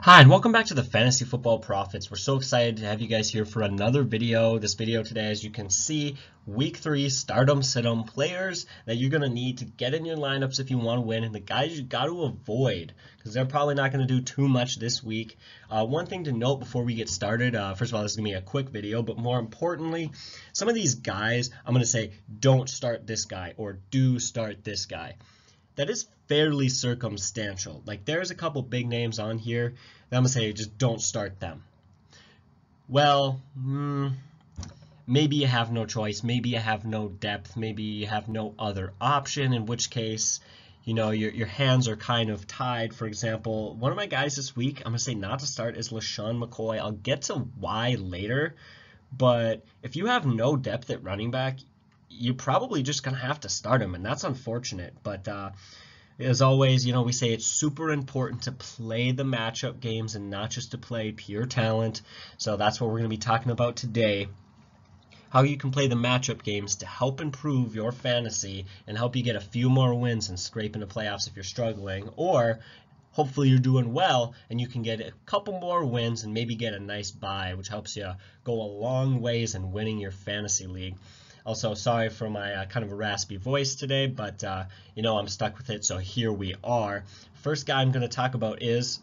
Hi, and welcome back to the Fantasy Football Profits. We're so excited to have you guys here for another video. This video today, as you can see, Week 3 stardom, sit-em players that you're going to need to get in your lineups if you want to win, and the guys you got to avoid because they're probably not going to do too much this week. One thing to note before we get started, first of all, this is going to be a quick video, but more importantly, some of these guys, I'm going to say, don't start this guy or do start this guy. That is fairly circumstantial. Like, there's a couple big names on here that I'm going to say just don't start them. Well, maybe you have no choice. Maybe you have no depth. Maybe you have no other option, in which case, you know, your hands are kind of tied. For example, one of my guys this week, I'm going to say not to start, is LeSean McCoy. I'll get to why later, but if you have no depth at running back, you're probably just going to have to start him, and that's unfortunate. But as always, you know, we say it's super important to play the matchup games and not just to play pure talent. So that's what we're going to be talking about today. How you can play the matchup games to help improve your fantasy and help you get a few more wins and scrape into playoffs if you're struggling, or hopefully you're doing well and you can get a couple more wins and maybe get a nice bye, which helps you go a long ways in winning your fantasy league. Also, sorry for my kind of a raspy voice today, but you know, I'm stuck with it, so here we are. First guy I'm going to talk about is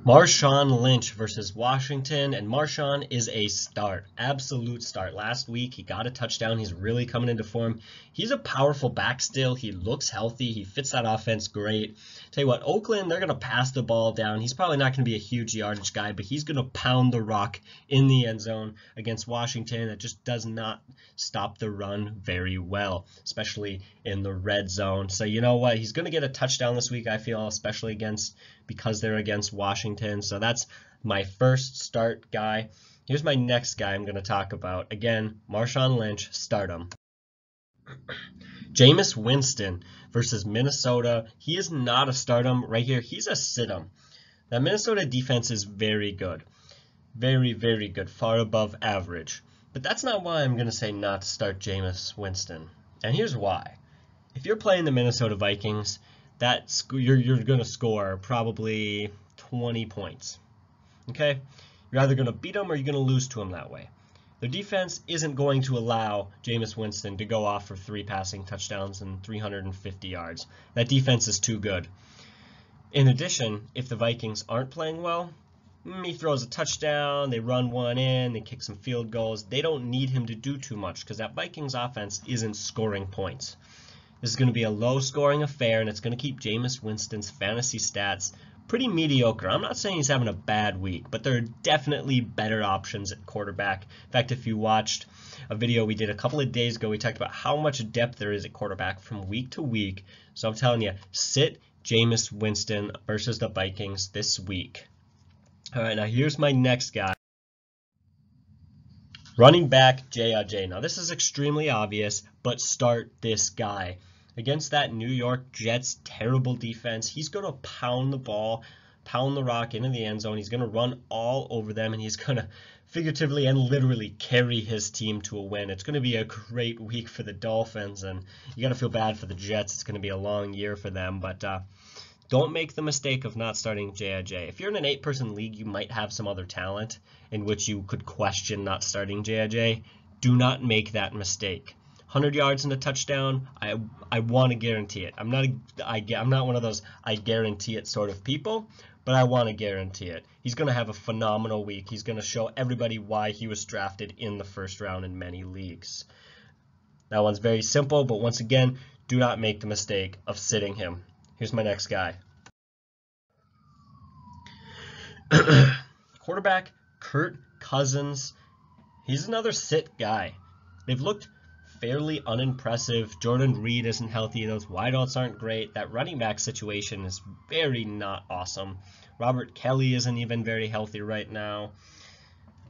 Marshawn Lynch versus Washington, and Marshawn is a start, absolute start. Last week he got a touchdown. He's really coming into form. He's a powerful back still. He looks healthy. He fits that offense great. Tell you what, Oakland, they're going to pass the ball down. He's probably not going to be a huge yardage guy, but he's going to pound the rock in the end zone against Washington. That just does not stop the run very well, especially in the red zone. So you know what? He's going to get a touchdown this week, I feel, especially because they're against Washington. So that's my first start guy. Here's my next guy I'm going to talk about. Again, Marshawn Lynch, start him. Jameis Winston versus Minnesota. He is not a start him right here. He's a sit him. That Minnesota defense is very good. Very, very good. Far above average. But that's not why I'm going to say not to start Jameis Winston. And here's why. If you're playing the Minnesota Vikings, you're going to score probably 20 points. Okay? You're either going to beat them or you're going to lose to them that way. Their defense isn't going to allow Jameis Winston to go off for 3 passing touchdowns and 350 yards. That defense is too good. In addition, if the Vikings aren't playing well, he throws a touchdown, they run one in, they kick some field goals. They don't need him to do too much because that Vikings offense isn't scoring points. This is going to be a low-scoring affair, and it's going to keep Jameis Winston's fantasy stats pretty mediocre. I'm not saying he's having a bad week, but there are definitely better options at quarterback. In fact, if you watched a video we did a couple of days ago, we talked about how much depth there is at quarterback from week to week. So I'm telling you, sit Jameis Winston versus the Vikings this week. All right, now here's my next guy. Running back, Ajayi. Now this is extremely obvious, but start this guy. Against that New York Jets terrible defense, he's going to pound the ball, pound the rock into the end zone. He's going to run all over them, and he's going to figuratively and literally carry his team to a win. It's going to be a great week for the Dolphins, and you got to feel bad for the Jets. It's going to be a long year for them, but don't make the mistake of not starting Ajayi. If you're in an 8-person league, you might have some other talent in which you could question not starting Ajayi. Do not make that mistake. 100 yards and a touchdown, I want to guarantee it. I'm not one of those I guarantee it sort of people, but I want to guarantee it. He's going to have a phenomenal week. He's going to show everybody why he was drafted in the first round in many leagues. That one's very simple, but once again, do not make the mistake of sitting him. Here's my next guy. Quarterback, Kirk Cousins. He's another sit guy. They've looked fairly unimpressive. Jordan Reed isn't healthy. Those wideouts aren't great. That running back situation is very not awesome. Robert Kelly isn't even very healthy right now.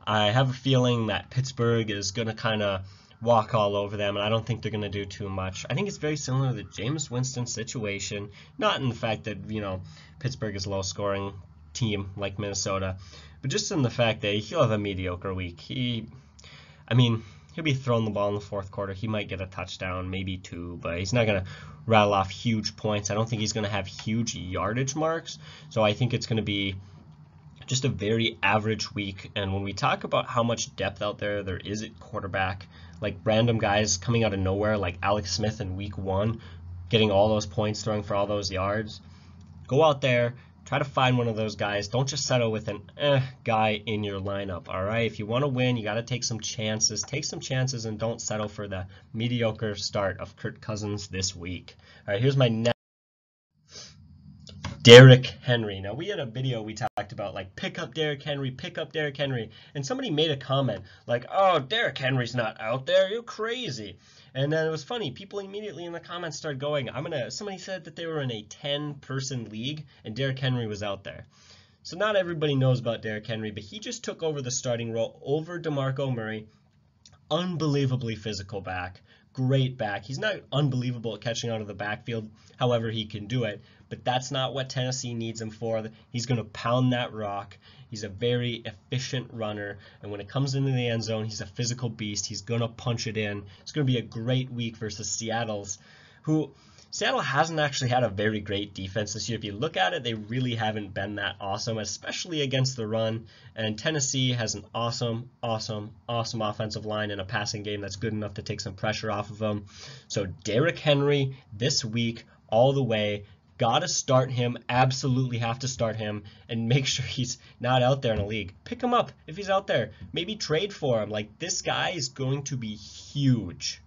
I have a feeling that Pittsburgh is going to kind of walk all over them, and I don't think they're going to do too much. I think it's very similar to the Jameis Winston situation, not in the fact that, you know, Pittsburgh is a low-scoring team like Minnesota, but just in the fact that he'll have a mediocre week. He'll be throwing the ball in the fourth quarter. He might get a touchdown, maybe 2, but he's not going to rattle off huge points. I don't think he's going to have huge yardage marks. So I think it's going to be just a very average week. And when we talk about how much depth out there is at quarterback, like random guys coming out of nowhere, like Alex Smith in week 1, getting all those points, throwing for all those yards, go out there, try to find one of those guys. Don't just settle with an guy in your lineup, all right? If you want to win, you got to take some chances. Take some chances and don't settle for the mediocre start of Kirk Cousins this week. All right, here's my next. Derrick Henry. Now, we had a video we talked about, like, pick up Derrick Henry, pick up Derrick Henry. And somebody made a comment like, oh, Derrick Henry's not out there. You're crazy. And then it was funny. People immediately in the comments started going, somebody said that they were in a 10-person league and Derrick Henry was out there. So not everybody knows about Derrick Henry, but he just took over the starting role over DeMarco Murray. Unbelievably physical back. Great back. He's not unbelievable at catching out of the backfield, however he can do it, but that's not what Tennessee needs him for. He's going to pound that rock. He's a very efficient runner, and when it comes into the end zone, he's a physical beast. He's going to punch it in. It's going to be a great week versus Seattle's, who Seattle hasn't actually had a very great defense this year. If you look at it, they really haven't been that awesome, especially against the run. And Tennessee has an awesome offensive line and a passing game that's good enough to take some pressure off of them. So Derrick Henry this week all the way. Got to start him. Absolutely have to start him and make sure he's not out there in a league. Pick him up if he's out there. Maybe trade for him. Like, this guy is going to be huge.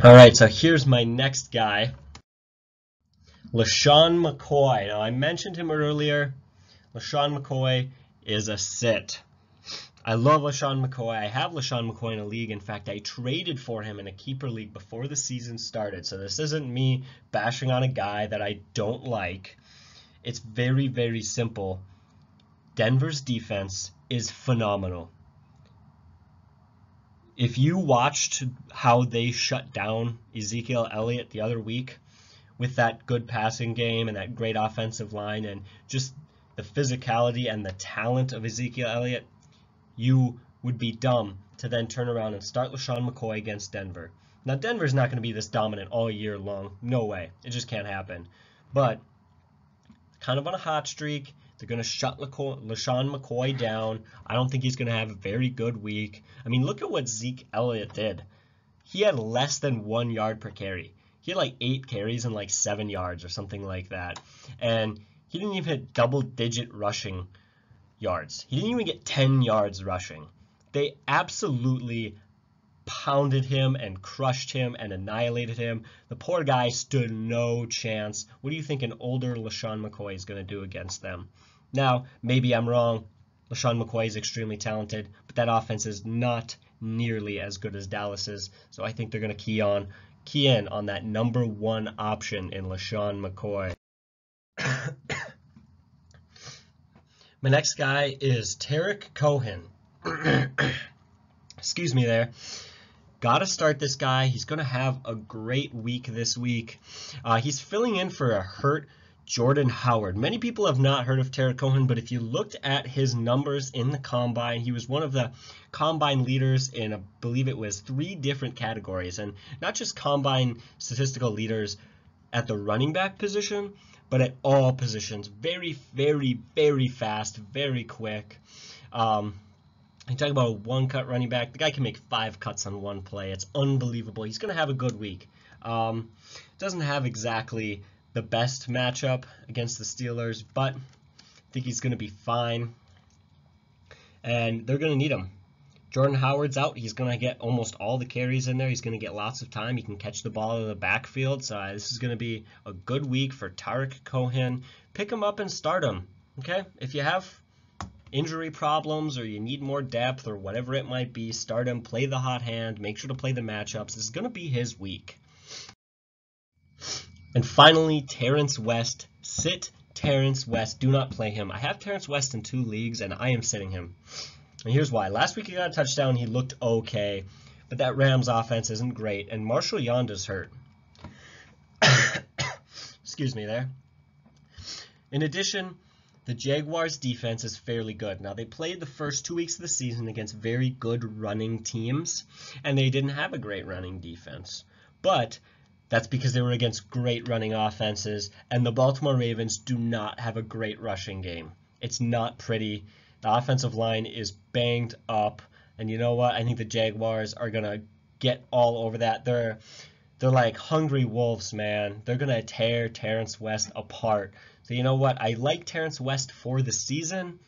All right, so here's my next guy, LeSean McCoy. Now, I mentioned him earlier. LeSean McCoy is a sit. I love LeSean McCoy. I have LeSean McCoy in a league. In fact, I traded for him in a keeper league before the season started. So this isn't me bashing on a guy that I don't like. It's very, very simple. Denver's defense is phenomenal. If you watched how they shut down Ezekiel Elliott the other week with that good passing game and that great offensive line and just the physicality and the talent of Ezekiel Elliott, you would be dumb to then turn around and start LeSean McCoy against Denver. Now, Denver's not going to be this dominant all year long. No way. It just can't happen. But kind of on a hot streak. They're going to shut LeSean McCoy down. I don't think he's going to have a very good week. I mean, look at what Zeke Elliott did. He had less than 1 yard per carry. He had like 8 carries and like 7 yards or something like that. And he didn't even hit double-digit rushing yards. He didn't even get 10 yards rushing. They absolutely pounded him and crushed him and annihilated him. The poor guy stood no chance. What do you think an older LeSean McCoy is going to do against them? Now, maybe I'm wrong. LeSean McCoy is extremely talented, but that offense is not nearly as good as Dallas's. So I think they're going to key in on that number 1 option in LeSean McCoy. My next guy is Tarik Cohen. Excuse me there. Got to start this guy. He's going to have a great week this week. He's filling in for a hurt Jordan Howard. Many people have not heard of Tarik Cohen, but if you looked at his numbers in the Combine, he was one of the Combine leaders in, I believe it was 3 different categories. And not just Combine statistical leaders at the running back position, but at all positions. Very, very, very fast, very quick. You talk about a 1-cut running back. The guy can make 5 cuts on 1 play. It's unbelievable. He's going to have a good week. Doesn't have exactly the best matchup against the Steelers, but I think he's going to be fine. And they're going to need him. Jordan Howard's out. He's going to get almost all the carries in there. He's going to get lots of time. He can catch the ball out of the backfield. So this is going to be a good week for Tarik Cohen. Pick him up and start him. Okay? If you have injury problems or you need more depth or whatever it might be, start him, play the hot hand, make sure to play the matchups. This is going to be his week. And finally, Terrence West. Sit Terrence West. Do not play him. I have Terrence West in 2 leagues, and I am sitting him. And here's why. Last week he got a touchdown. He looked okay, but that Rams offense isn't great, and Marshall Yonda's hurt. Excuse me there. In addition, the Jaguars defense is fairly good. Now, they played the first 2 weeks of the season against very good running teams, and they didn't have a great running defense. But that's because they were against great running offenses, and the Baltimore Ravens do not have a great rushing game. It's not pretty. The offensive line is banged up, and you know what? I think the Jaguars are going to get all over that. They're like hungry wolves, man. They're going to tear Terrence West apart. So you know what? I like Terrence West for the season,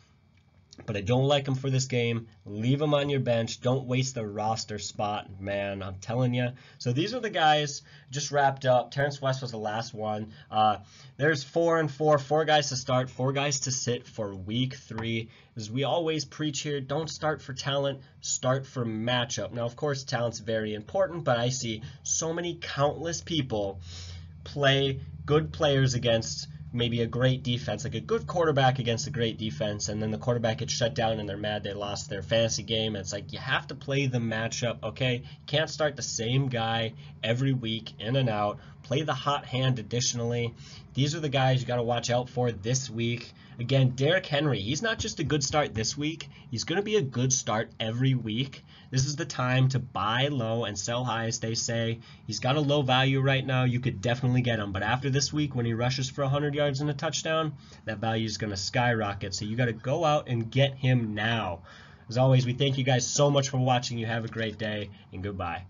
but I don't like him for this game. Leave him on your bench. Don't waste the roster spot, man. I'm telling you. So these are the guys just wrapped up. Terrence West was the last one. There's 4 and 4. 4 guys to start, 4 guys to sit for week 3. As we always preach here, don't start for talent, start for matchup. Now, of course, talent's very important, but I see so many countless people play good players against maybe a great defense, like a good quarterback against a great defense, and then the quarterback gets shut down and they're mad they lost their fantasy game. And it's like, you have to play the matchup, okay? You can't start the same guy every week in and out. Play the hot hand additionally. These are the guys you got to watch out for this week. Again, Derrick Henry, he's not just a good start this week. He's going to be a good start every week. This is the time to buy low and sell high, as they say. He's got a low value right now. You could definitely get him. But after this week, when he rushes for 100 yards and a touchdown, that value is going to skyrocket. So you got to go out and get him now. As always, we thank you guys so much for watching. You have a great day, and goodbye.